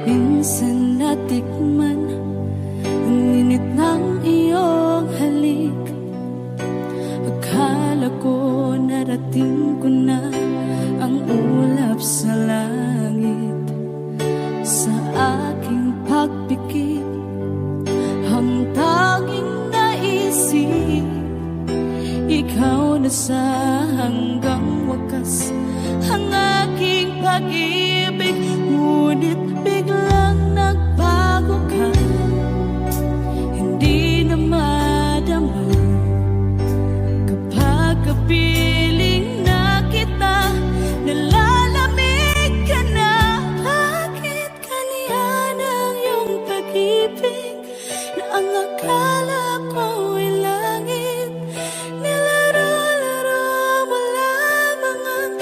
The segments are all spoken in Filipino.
Minsan natikman ang init ng iyong halik. Akala ko narating ko na ang ulap sa langit. Sa aking pagpikit, ang tanging naisip, ikaw na sa hanggang wakas ang aking pag-ibig. Ngunit biglang nagbago ka, hindi na madama kapag kapiling na kita, nalalamig ka na. Bakit kaniyan ang iyong pag-ibig na ang akala ko ay langit? Nilaro-laro mo lamang ang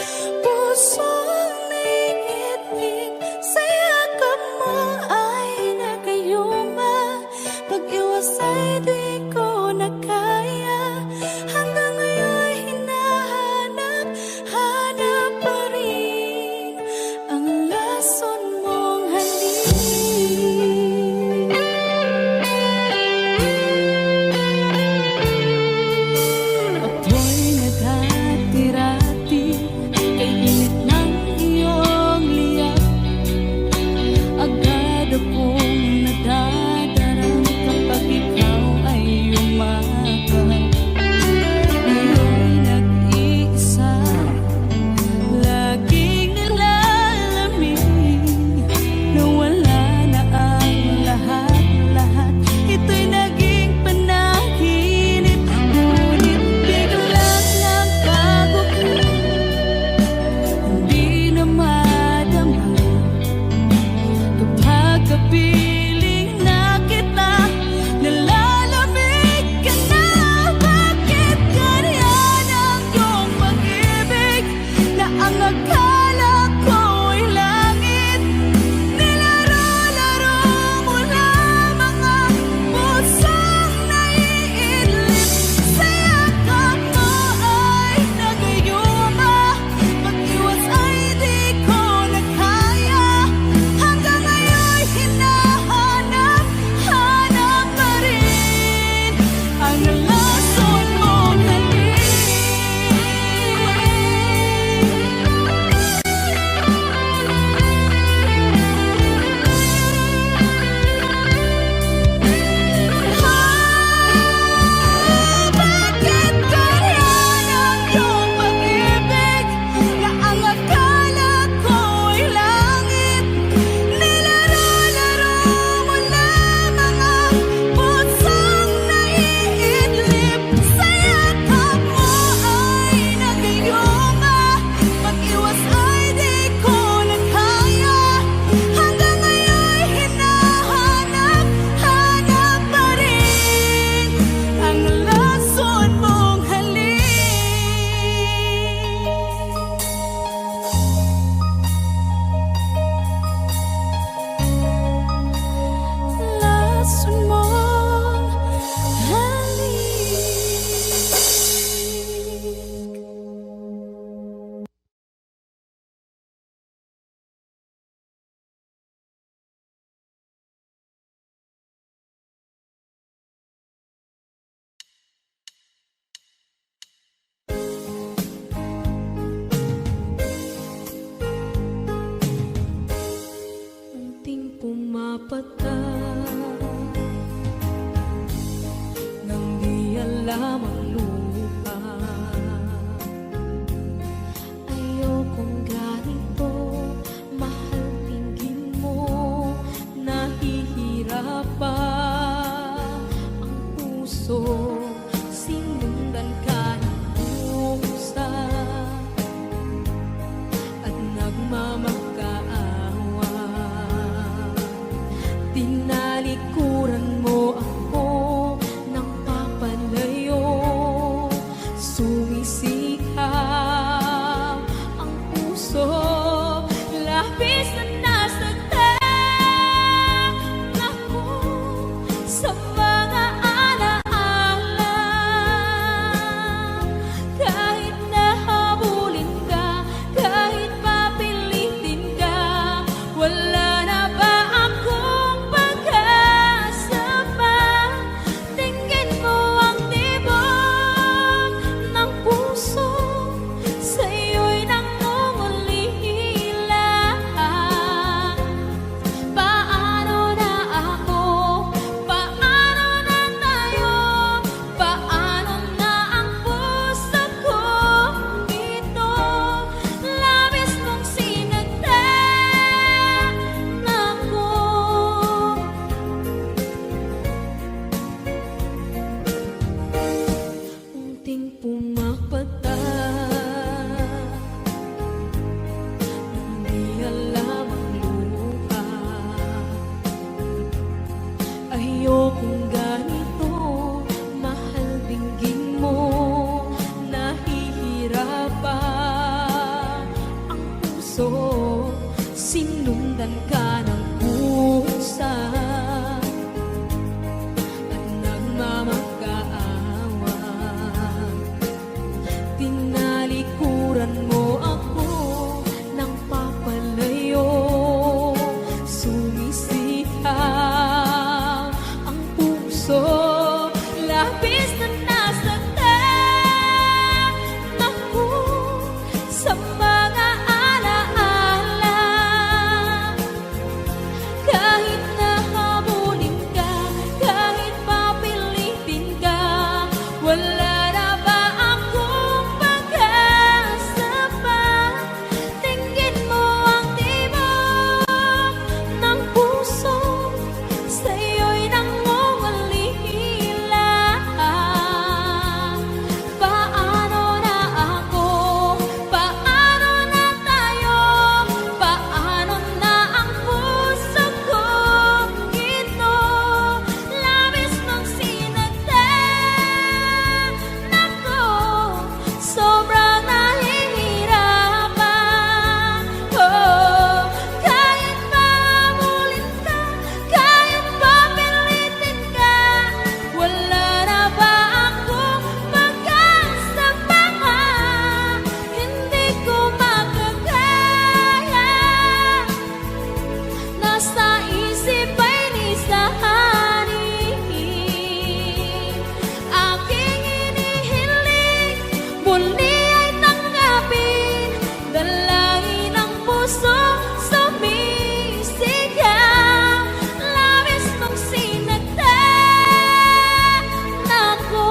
pusong naiitlip. Sa yakap mo ay nagayuma, pag-iwas ay di ko na kaya. Hanggang ngayon hinahanap, hanap pa rin ang lason mong halik. Ako'y naghatirati kay init ng iyong liyak. Agad akong nadadarang kapag ikaw ay umakap. Ngayon nag-iisa, laging nilalamig, nawala na ang lahat-lahat. Ito'y naging panaginip, ngunit biglang nagbago ka, hindi na madama kapag kapiling na kita, nalalamig ka na. Bakit ganyan ang iyong pag-ibig na ang akala ko ay langit? Nilaro-laro mo lamang ang pusong naiidlip. Sa yakap mo ay nagayuma, pag-iwas ay di ko na kaya. Hanggang ngayon hinahanap, hanap pa rin ang lason mong halik. Bakit ganyan ang iyong pag-ibig na ang akala ko ay langit? Nilaro-laro mo lamang ang pusong naiidlip. Sa yakap mo ay nagayuma, pag-iwas ay di ko na kaya. Hanggang ngayon hinahanap, hanap pa rin ang lason mong halik. Lason mong halik. Unting pumapata nang di alam ang lupa. Ayokong ganito, mahal, tingin mo, nahihirapan ang puso. Sinundan ka ng pusa at nagmamakaawa. Tinalikuran mo ako ng papalayo, sumisikap ang puso. Labis na nasaktan ako sa mga puso. Labis na nasaktan ako sa mga alaala. Kahit nahabulin ka, kahit papilitin ka, wala na ba akong pag-asa pa? Tingin mo ang tibok ng puso, sa'yo'y nangungulila. Paano na ako? Paano na tayo? Paano na ang puso kong ito? Labis mong sinagtan ako, sobrang nahihirapan. Oh, kahit mahabulin ka, kahit papilitin ka, wala na ba akong pag-asa pa? Hindi ko makakaya, nasa isip ay nisahanin. Aking inihiling, muli ay tanggapin, dalangin ang puso sumisigaw. Labis mong sinagtan ako.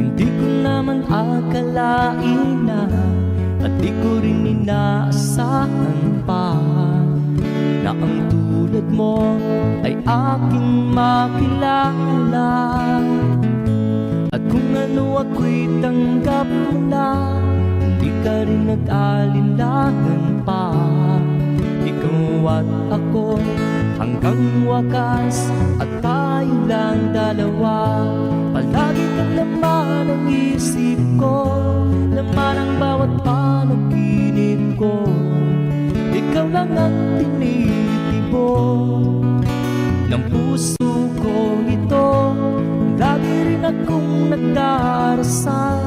Hindi ko naman akalain na, at di ko rin inaasahan pa, na ang tulad mo ay aking makilala. At kung ano ako'y tanggap mo na, hindi ka rin nag-alinlangan pa. Ikaw at ako hanggang wakas, at tayo lang dalawa. Palagi kang laman ng isip ko, laman ang bawat panaginip ko. Ikaw lang ang tinitibok ng puso ko ito. Lagi rin akong nagdarasal,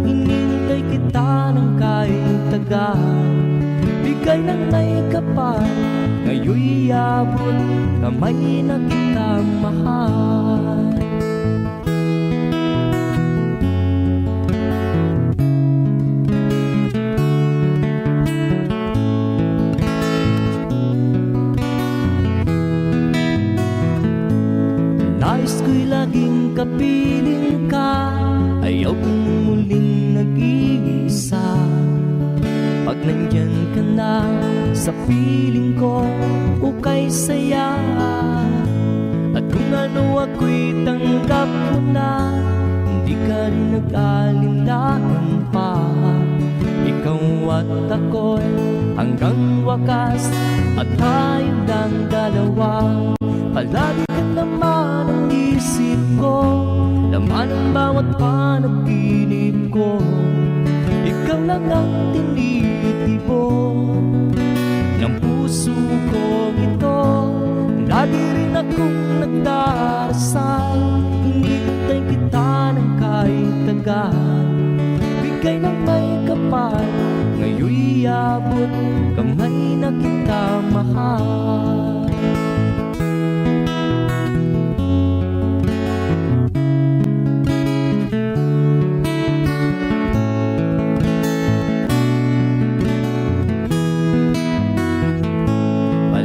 hinintay kita ng kahit tagal. Bigay ng may kapal, ngayon'y abot kamay na kita mahal. Nais ko'y laging kapiling ka, ayaw kong muling nag-iisa. Pag nandyan ka na sa piling ko, ukay saya. At kung ano ako'y tanggap mo na, hindi ka rin nag-alinlangan pa. Ikaw at ako'y hanggang wakas, at tayo lang dalawa. Palagi ka naman ang isip ko, laman ang bawat panaginip ko. Ikaw lang ang tinitibok ng puso ko ito. Lagi rin akong nagdarasal, hinintay kita ng kahit tagal. Bigay ng may kapal, ngayon'y abot kamay na kita mahal.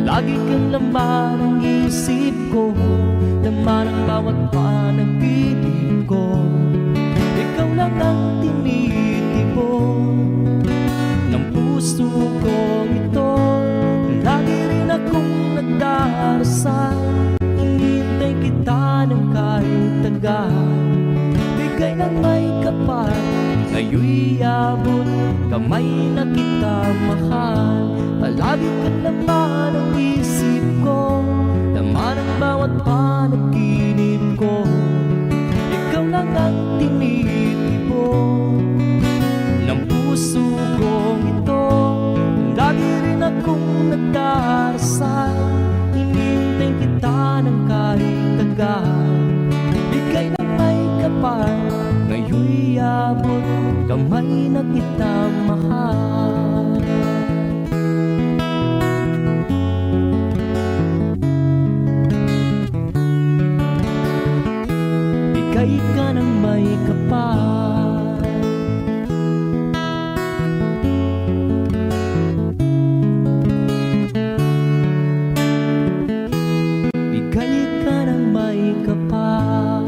Lagi kang laman ang isip ko, laman ang bawat panaginip ko. Ikaw lang ang tinitibok ng puso ko ito. Lagi rin akong nagdarasal, hinintay kita ng kahit tagal. Bigay ng may kapal, ngayon'y abot kamay na kita mahal. Lagi kang laman ng isip ko, laman ng bawat panaginip ko. Ikaw lang ang tinitipon ng puso kong ito. Lagi rin akong nagdarasal, hinintay kita ng kahit tagal. Bigay ng may kapal, ngayon'y abot kamay na kita mahal. Bigay ka ng may kapal, bigay ka ng may kapal.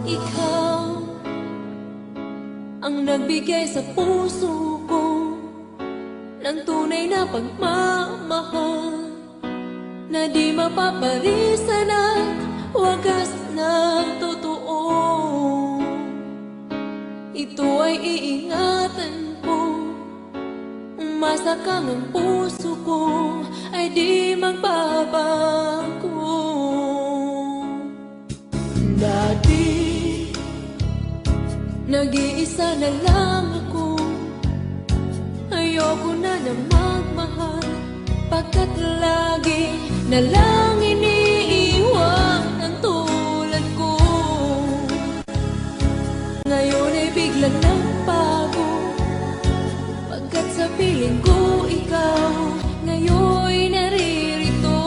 Ikaw ang nagbigay sa puso ko ng tunay na pagmamahal na di mapaparisan at wagas na totoo. Ito ay iingatan ko, umasa kang ang puso ko ay di magbabago. Dati nag-iisa na lang ako, ayoko na na magmahal, pagkat lagi na lang iniiwan ang tulad ko. Ngayon ay biglang nagbago, pagkat sa piling ko ikaw ngayon'y naririto.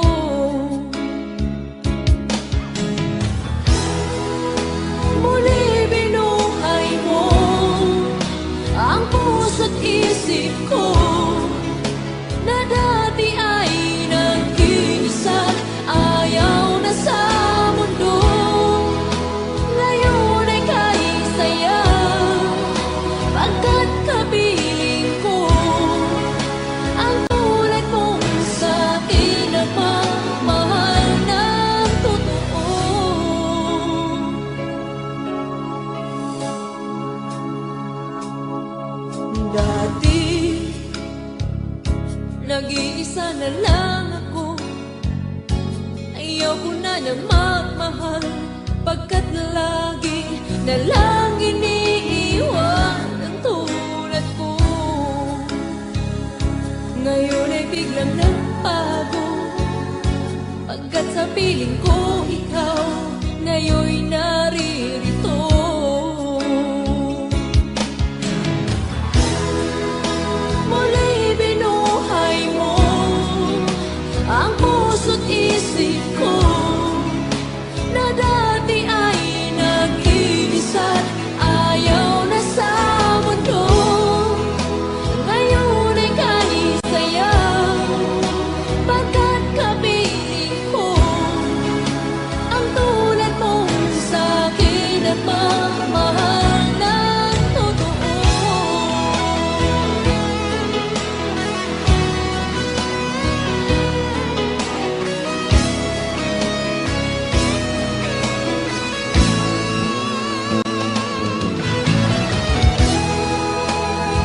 Muli binuhay mo ang puso't isip ko na dati ay nag-iisa, ayaw na sa mundo. Ngayon ay kahit saya, pagkat kapiling ko ang tulad mong sa'kin na mamahal ng totoo. Dati nag-iisa na lang ako, ayoko na na magmahal, pagkat lagi na lang iniiwan ang tulad ko. Ngayon ay biglang nagbago, pagkat sa piling ko ikaw ngayon'y naririto. Muli binuhay mo ang puso't isip ko na dati ay nag-iisa, ayaw na sa mundo. Ngayon ay kahit saya, pagkat kapiling ko ang tulad mong sa'kin at mamahal ng totoo.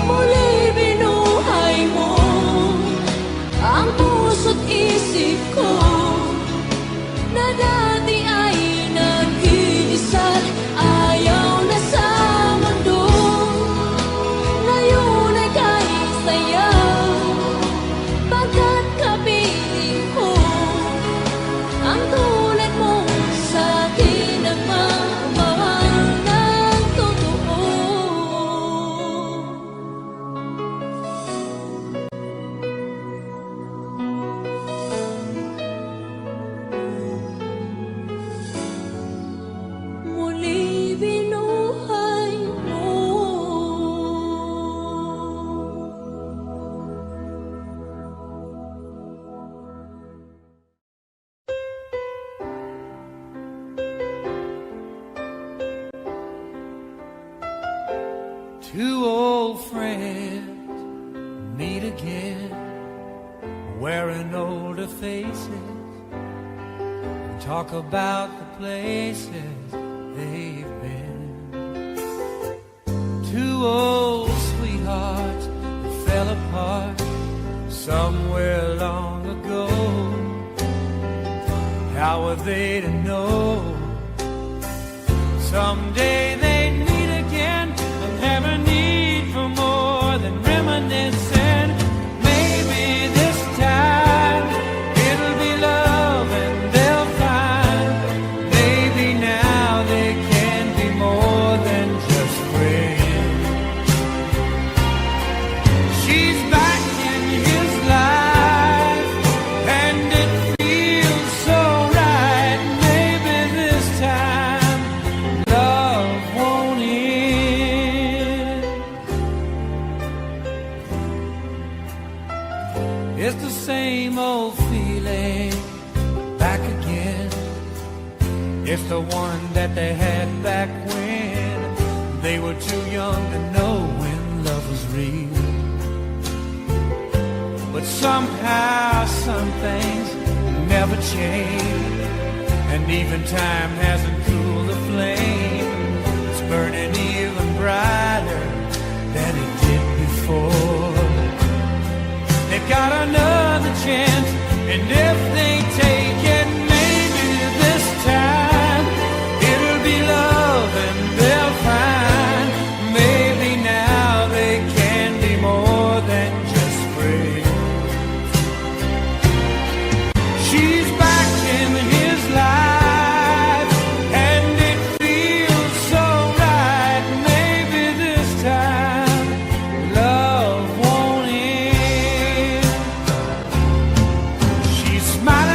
Muli binuhay mo ang puso't isip ko na dati ay nag-iisa, ayaw na sa mundo. Ngayon ay kahit saya, pagkat kapiling ko ang tulad mong sa'kin na mamahal ng totoo. Two old friends meet again, wearing older faces, and talk about the places they've been. Two old sweethearts who fell apart somewhere long ago. How were they to know someday they'd meet again and have a need for more than reminiscing? Maybe this time it'll be love and they'll find maybe now they can be more than just friends. She's back in his life and it feels so right. Maybe this time love won't end. It's the same old feeling back again. It's the one that they had back when they were too young to know when love was real. But somehow some things never change, and even time hasn't cooled the flame. It's burning even brighter than it did before. They've got another chance, and if they take it, maybe this time it'll be love and they'll find maybe now they can be more than just friends. She's back in his life and it feels so right. Maybe this time love won't end. She's smiling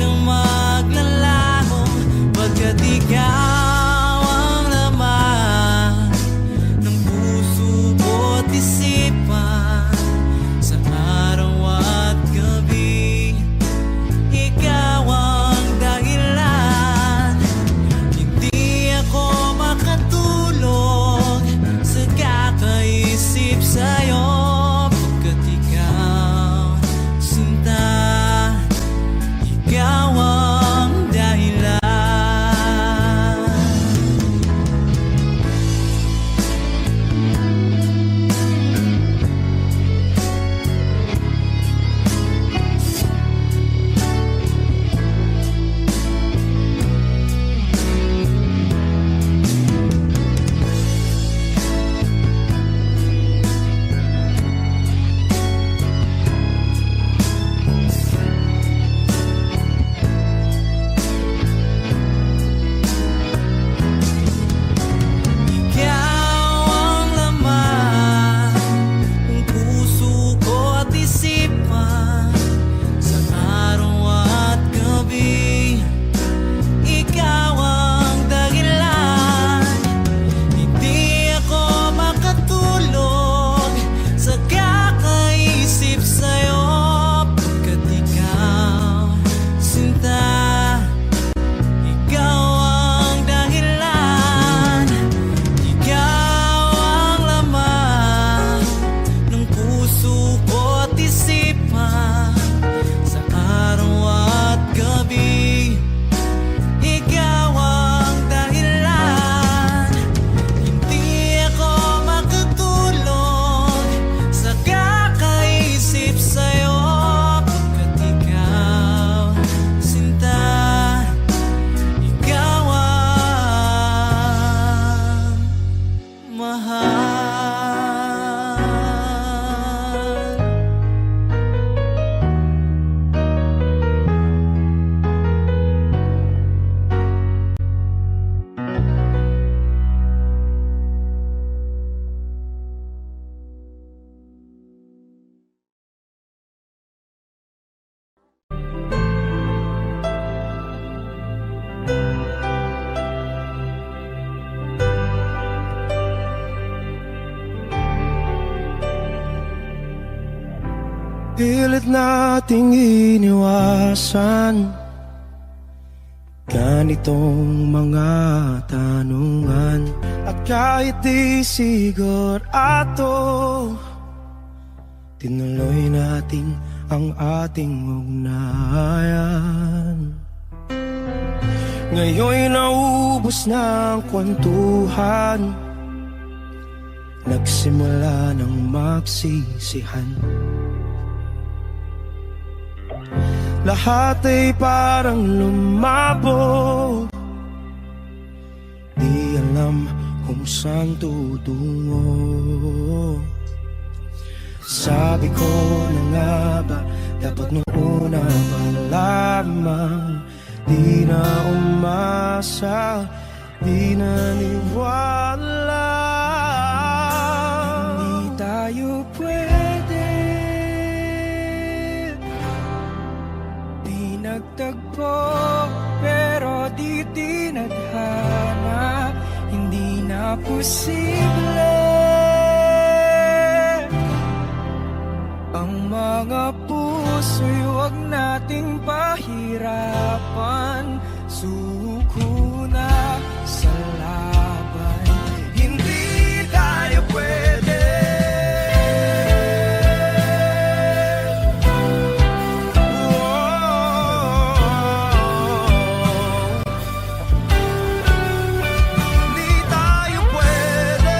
nang maglalaho, pagkat ikaw ang laman ng puso ko't isipan. Sa araw at gabi, ikaw ang dahilan. Hindi ako makatulog sa kakaisip sa'yo, pagkat ikaw, sinta, ikaw ang dahilan. Ikaw ang laman ng puso ko't isipan. Sa araw at gabi, ikaw ang dahilan. Hindi ako makatulog sa kakaisip sa'yo, pagkat ikaw, sinta, ikaw ang dahilan. Ikaw ang laman ng puso ko't isipan. Sa araw at gabi, ikaw ang dahilan. Hindi ako makatulog sa kakaisip sa'yo, pagkat ikaw, sinta, ikaw ang mahal. Pilit nating iniwasan ganitong mga tanungan. At kahit di sigurado, tinuloy natin ang ating ugnayan. Ngayon'y naubos na ang kwentuhan, nagsimula ng magsisihan. Lahat ay parang lumabo, di alam kung saan tutungo. Sabi ko na nga ba, dapat nung una pa lamang, di na umasa, di naniwala. Hindi tayo pwede, di nagtagpo, pero di tinadhana. Hindi na posible ang mga puso'y huwag nating pahirapan. Suko na sa laban, hindi tayo pwede. Hindi tayo pwede.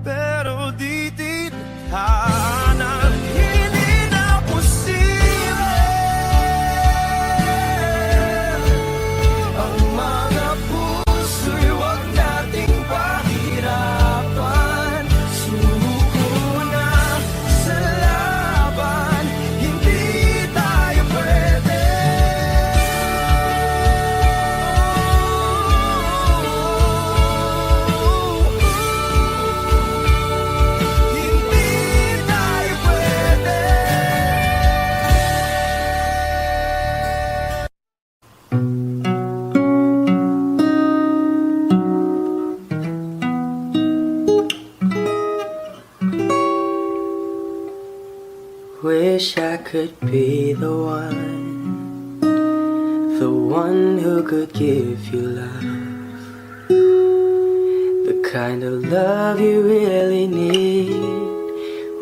pero di tinahanan. Hindi na posible ang mga puso'y huwag nating pahirapan. Sumuko na sa laban, hindi tayo pwede. Hindi tayo pwede. Wish I could be the one who could give you love, the kind of love you really need.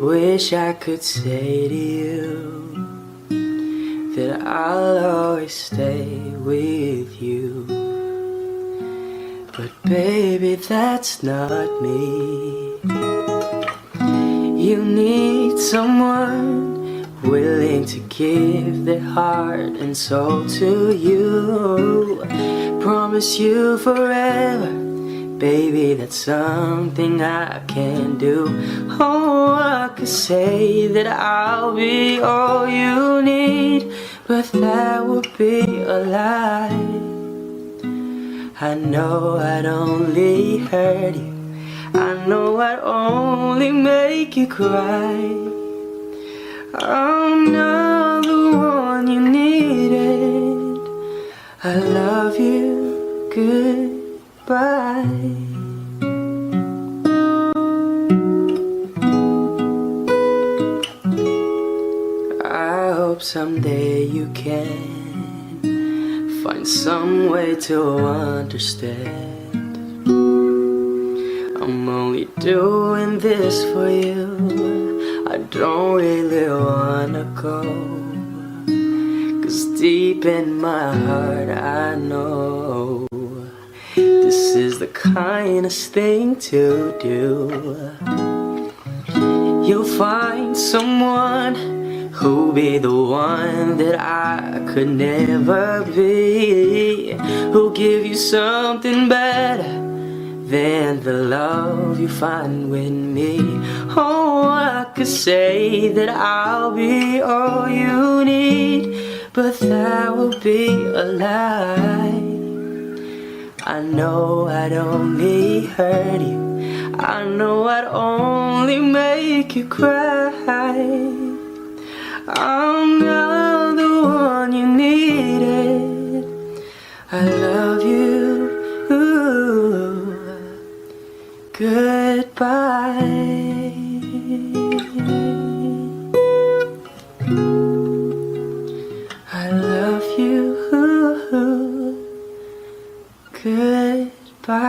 Wish I could say to you that I'll always stay with you. But baby, that's not me. You need someone willing to give their heart and soul to you. Promise you forever, baby, that's something I can do. Oh, I could say that I'll be all you need, but that would be a lie. I know I'd only hurt you, I know I'd only make you cry. I'm not the one you needed. I love you, goodbye. I hope someday you can find some way to understand. I'm only doing this for you. I don't really wanna go, 'cause deep in my heart I know this is the kindest thing to do. You'll find someone who'll be the one that I could never be, who'll give you something better than the love you find with me. Oh, I could say that I'll be all you need, but that would be a lie. I know I'd only hurt you, I know I'd only make you cry. I'm not the one you needed. I love you, goodbye. I love you, goodbye.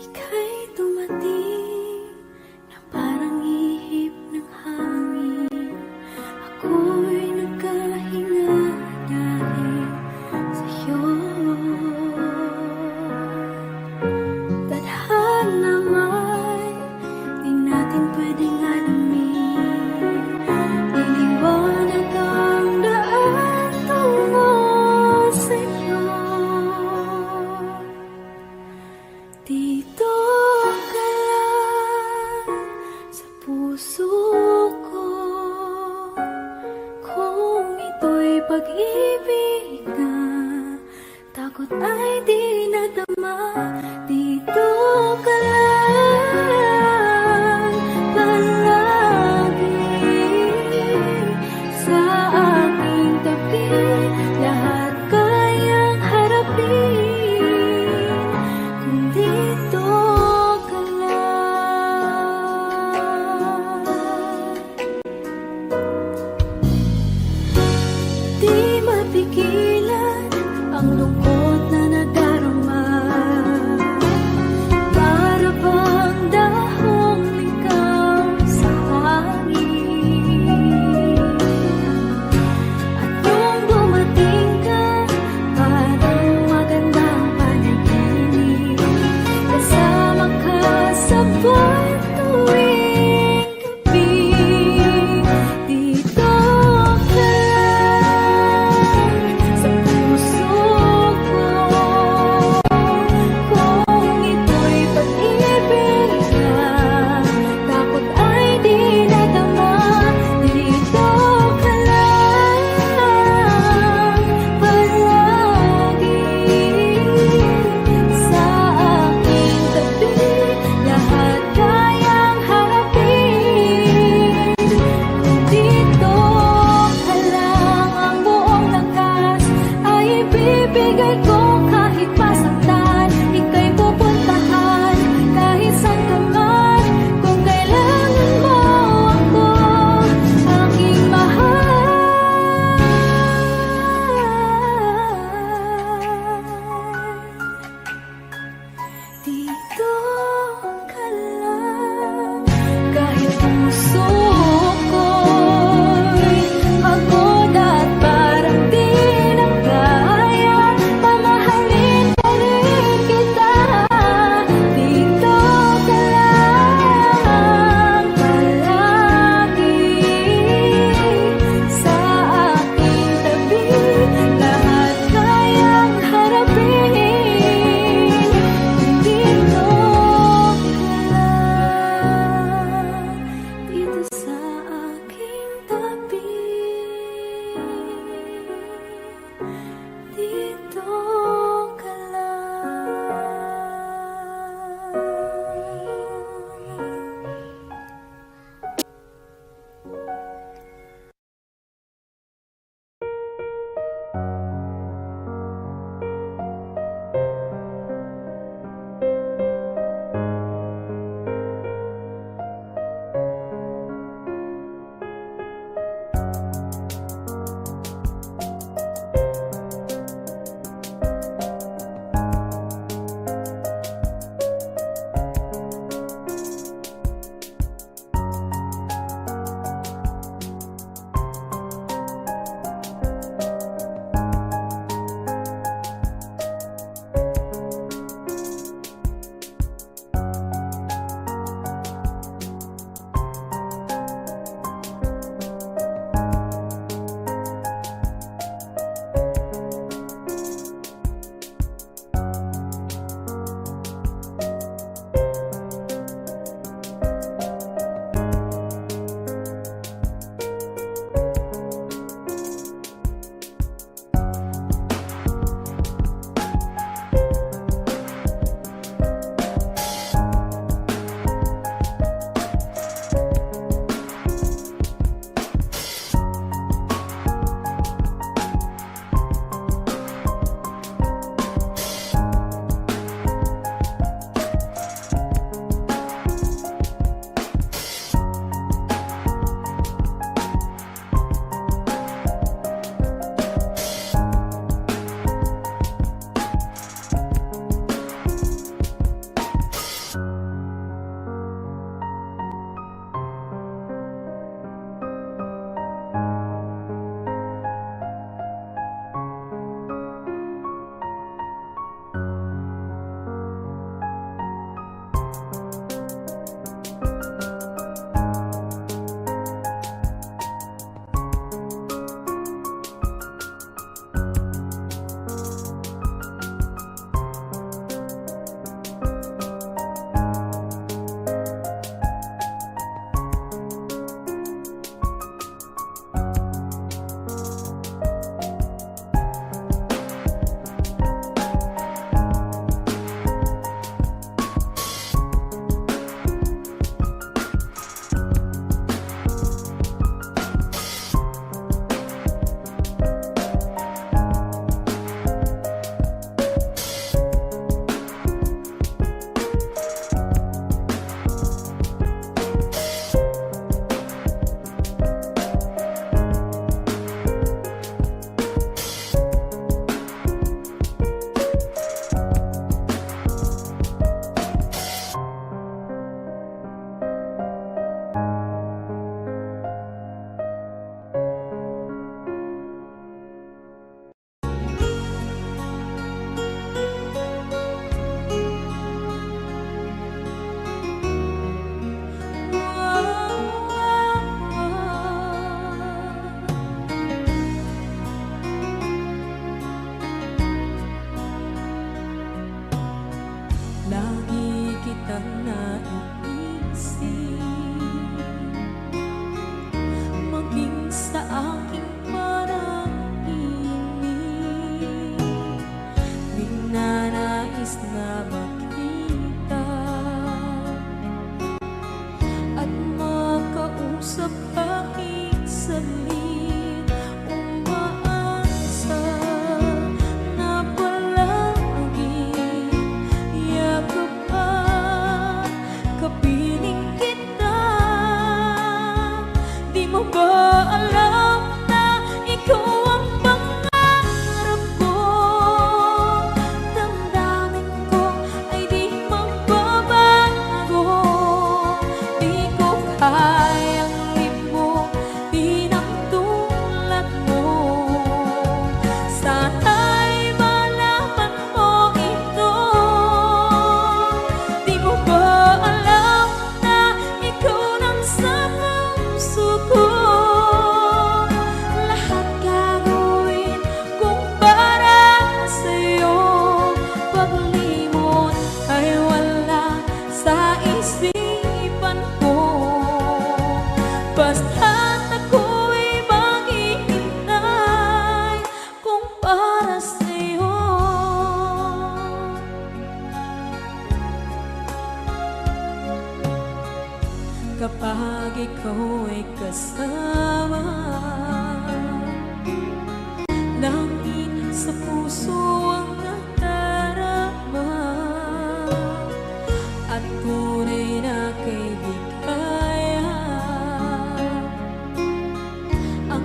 Ika'y dumating na parang ihip ng hangin. Ako'y nagkahinga dahil sa'yo. Tadhana man, di natin pwedeng alamin. Liliwanag ang daan tungo sa'yo. Dito ka lang sa puso ko. Kung ito'y pag-ibig na, takot ay di nadama. Dito ka lang palagi sa aking tabi. Lahat kayang harapin kung dito ka lang.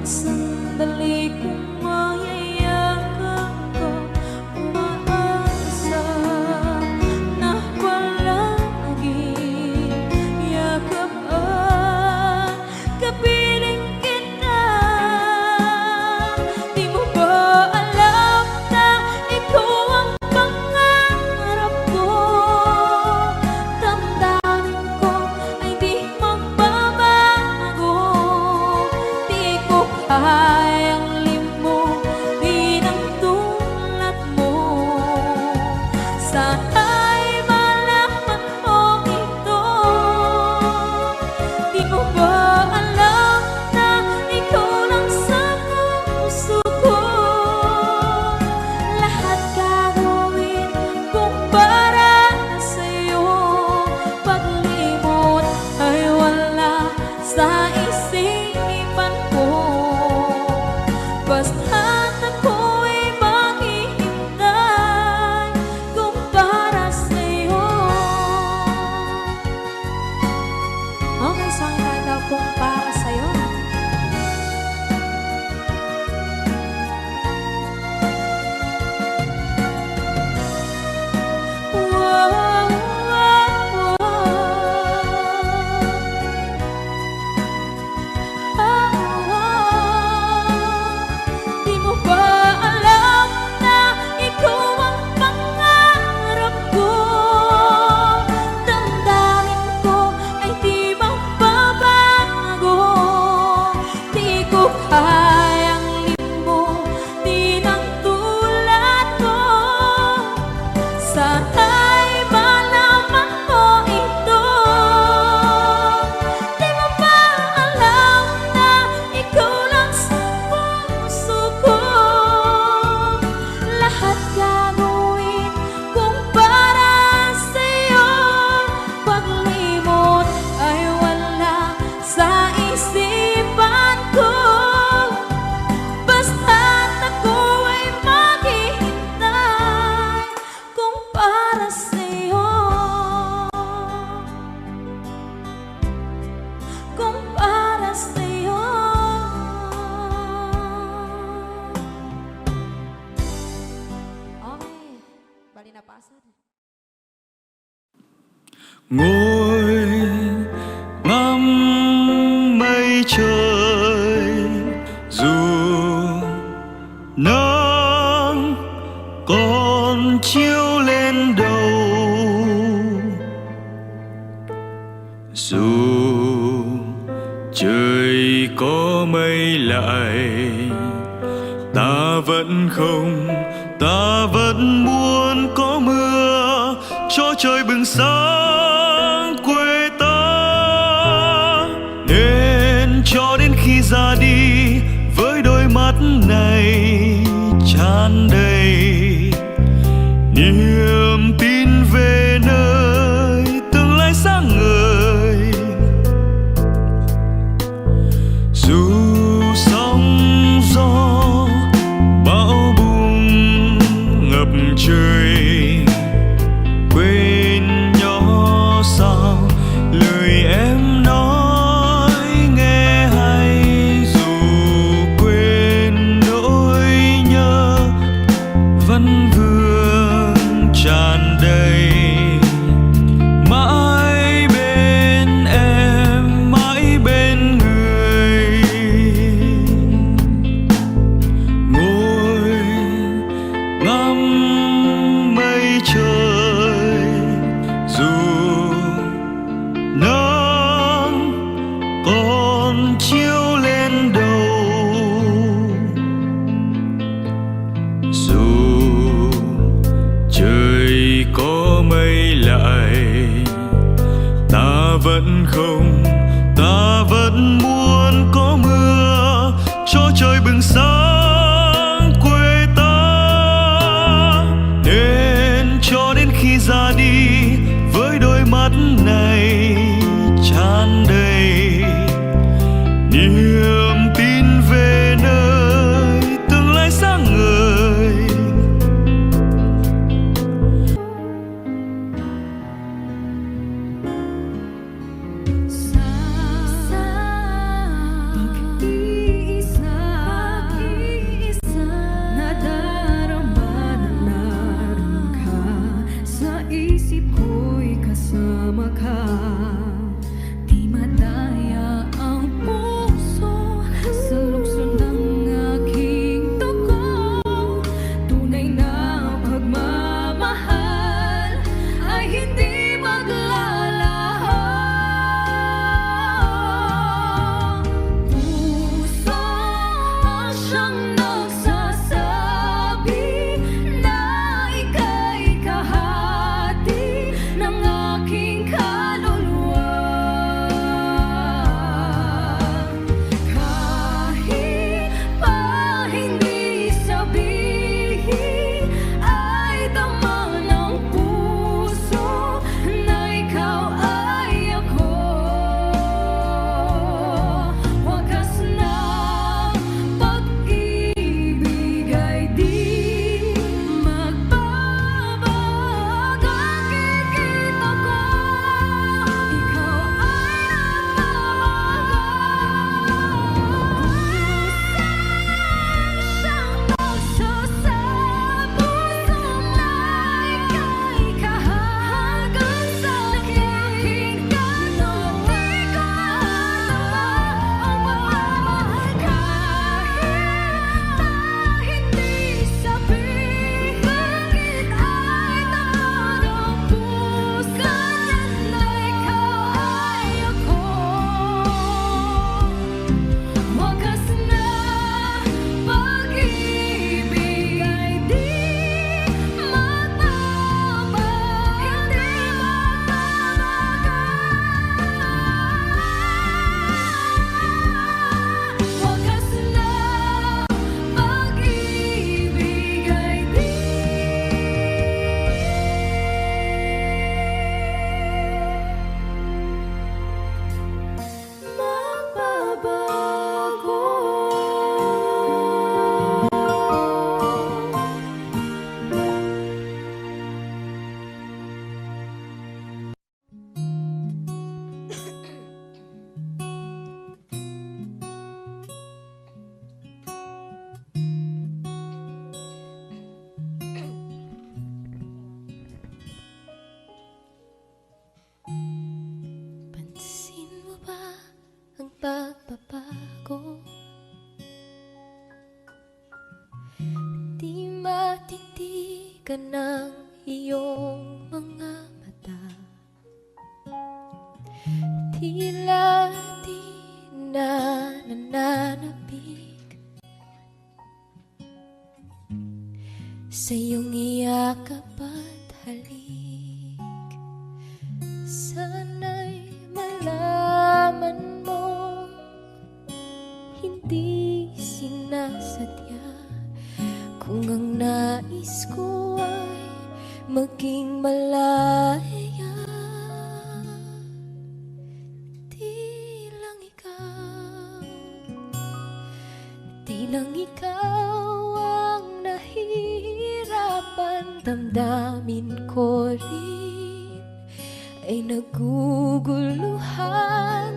sandali kung mayayakap ko, umaasa na palaging yakap at kapiling kita. Di mo ba alam na ikaw ang pangarap ko? Damdamin ko ay di magbabago. Di ko kayang limutin ang tulad mo. Sana'y malaman mo ito. Di mo ba alam na ikaw lang sa puso ko? Lahat gagawin kung para sa'yo. Paglimot ay wala sa isipan ko. Basta't ako'y maghihintay kung para sa'yo. Okay, so ang kanta kung para sa'yo. Wow, wow, di mo ba alam na ikaw ang pangarap ko? Damdamin ko ay di magbabago. Di ko kayang limutin ang tulad mo. Sana'y malaman mo ito. Di mo ba alam na ikaw lang sa puso ko? Lahat gagawin kung para sa'yo. Paglimot ay wala sa isipan ko. Basta't ako ay maghihintay kung para sa'yo. Kung para sa'yo. Okay, bali na pasad. Ngồi ngắm mây trời, dù nắng còn chiếu lên đầu, dù trời có mây lại, ta vẫn không, ta vẫn muốn có mưa cho trời bừng sáng quê ta. Nên cho đến khi ra đi với đôi mắt này tràn đầy niềm tin về nơi tương lai sáng ngời. Dù sóng gió bão bùng ngập trời, quên nhỏ sao lời em nói nghe hay. Dù quên nỗi nhớ vẫn vương tràn đầy, mãi bên em, mãi bên người. Ngồi ngắm mây trời, dù nắng còn chiếu lên đầu, dù trời có mây lại, ta vẫn không, ta vẫn muốn có mưa cho trời bừng sáng quê ta. Nên cho đến khi ra đi với đôi mắt này tràn đầy niềm tin về nơi tương lai sáng ngời. Pag-iisa matitigan ng iyong mga mata, tila di na nananabik sa iyong iyakap at halik. Sana'y malaman mo, hindi sinasadya, kung ang nais ko ay maging malaya. Di lang ikaw ang nahihirapan, damdamin ko rin ay naguguluhan.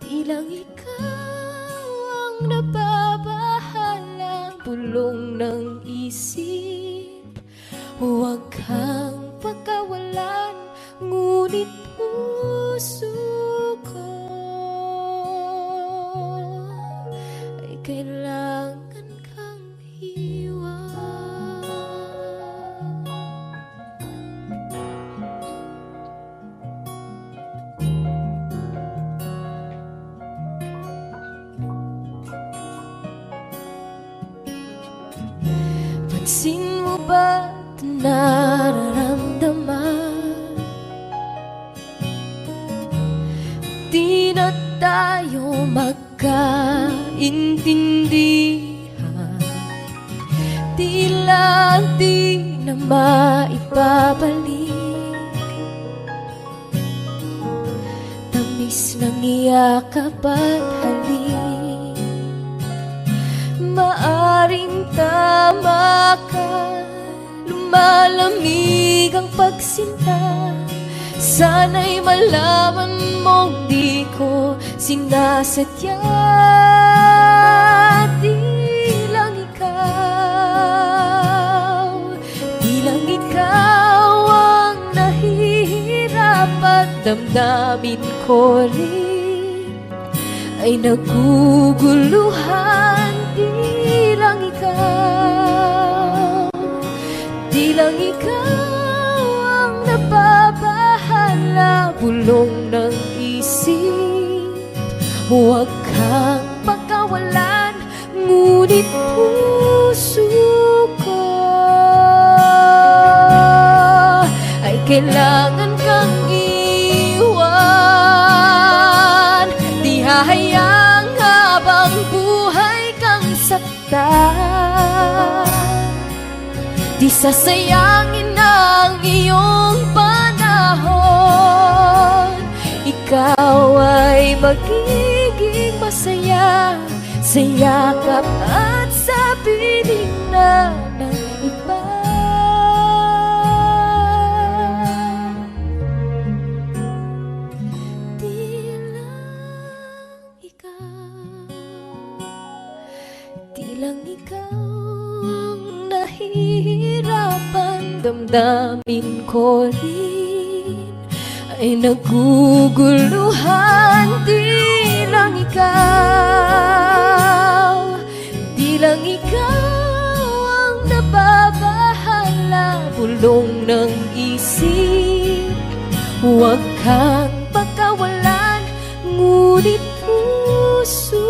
Di lang ikaw ang nababahalang bulong ng isip. Huwag kang pagkawalan, ngunit puso ko ay kailangan kang iwan. Pansin mo ba't nararamdaman? Di na tayo magkaintindihan, tila di na maibabalik tamis ng iyakap at halik. Maaring tama ka, lumalamig ang pagsinta. Sana'y malaman mong di ko sinasadya. Di lang ikaw ang nahihirapan, damdamin ko rin ay naguguluhan. Di lang ikaw ang nababahala, bulong ng isip. Huwag kang pagkawalan, ngunit puso ko ay kailangan kang iwan. Di hahayang habang buhay kang saktan, di sasayangin ang iyong panahon. Ikaw ay magiging masaya sa yakap at sa piling na ng iba. Di lang ikaw ang nahihirapan, damdamin ko rin ay naguguluhan. Di lang ikaw ang nababahala, bulong ng isip. Huwag kang pagkawalan, ngunit puso